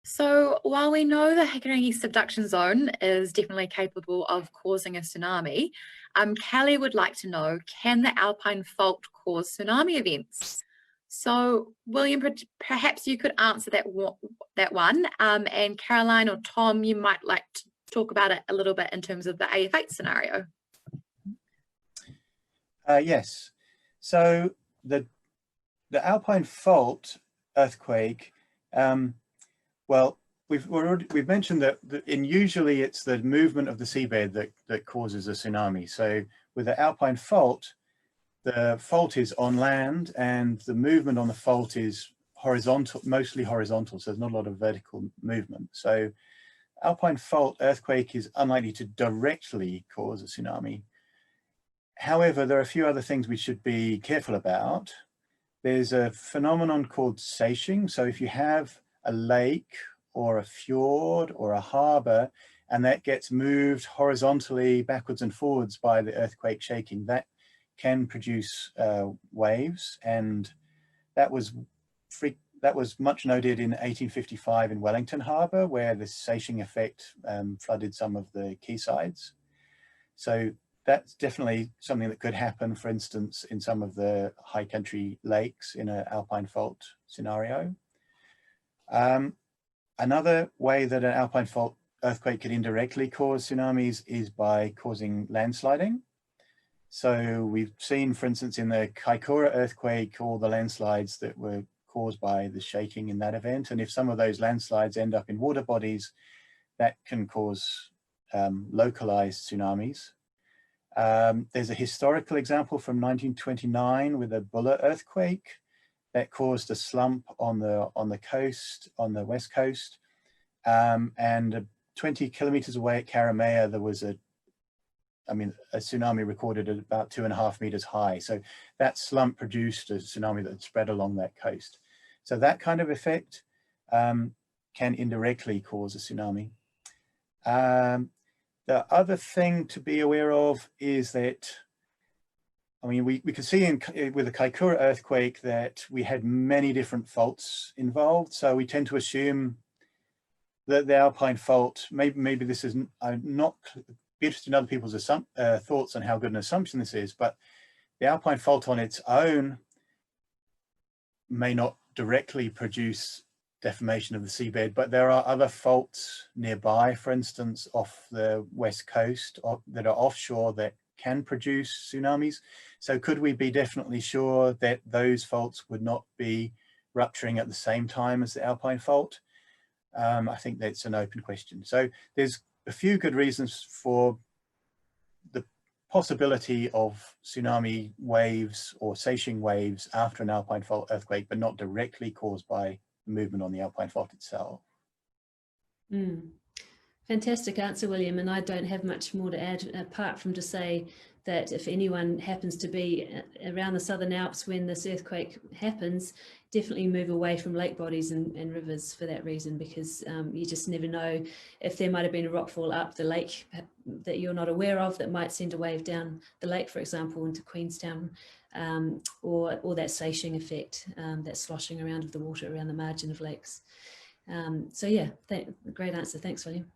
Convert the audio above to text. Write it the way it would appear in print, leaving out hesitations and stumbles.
So while we know the Hikurangi subduction zone is definitely capable of causing a tsunami, Kelly would like to know, can the Alpine Fault cause tsunami events? So William, perhaps you could answer that one. And Caroline or Tom, you might like to talk about it a little bit in terms of the AF8 scenario. Yes. So the Alpine Fault earthquake, well, we've mentioned that usually it's the movement of the seabed that causes a tsunami. So with the Alpine Fault, the fault is on land and the movement on the fault is horizontal, mostly horizontal. So there's not a lot of vertical movement. So Alpine Fault earthquake is unlikely to directly cause a tsunami. However, there are a few other things we should be careful about. There's a phenomenon called seiching. So if you have a lake or a fjord or a harbor, and that gets moved horizontally backwards and forwards by the earthquake shaking, that can produce waves. And that was much noted in 1855 in Wellington Harbour, where the seiching effect flooded some of the quaysides. So that's definitely something that could happen, for instance, in some of the high country lakes in an Alpine Fault scenario. Another way that an Alpine Fault earthquake could indirectly cause tsunamis is by causing landsliding. So we've seen, for instance, in the Kaikoura earthquake, all the landslides that were caused by the shaking in that event. And if some of those landslides end up in water bodies, that can cause localized tsunamis. There's a historical example from 1929 with a Buller earthquake that caused a slump on the coast, on the west coast, and 20 kilometers away at Karamea, there was a tsunami recorded at about 2.5 meters high. So that slump produced a tsunami that spread along that coast. So that kind of effect can indirectly cause a tsunami. The other thing to be aware of is that, we could see with the Kaikoura earthquake that we had many different faults involved. So we tend to assume that the Alpine Fault, maybe this is not interested in other people's thoughts on how good an assumption this is, but the Alpine Fault on its own may not directly produce deformation of the seabed, but there are other faults nearby, for instance, off the west coast that are offshore that can produce tsunamis. So could we be definitely sure that those faults would not be rupturing at the same time as the Alpine Fault? I think that's an open question. So there's a few good reasons for the possibility of tsunami waves or seiching waves after an Alpine Fault earthquake, but not directly caused by movement on the Alpine Fault itself. Fantastic answer, William, and I don't have much more to add apart from to say that if anyone happens to be around the Southern Alps when this earthquake happens, definitely move away from lake bodies and rivers for that reason, because you just never know if there might have been a rockfall up the lake that you're not aware of that might send a wave down the lake, for example, into Queenstown, or that seiching effect, that sloshing around of the water around the margin of lakes. So yeah, great answer. Thanks, William.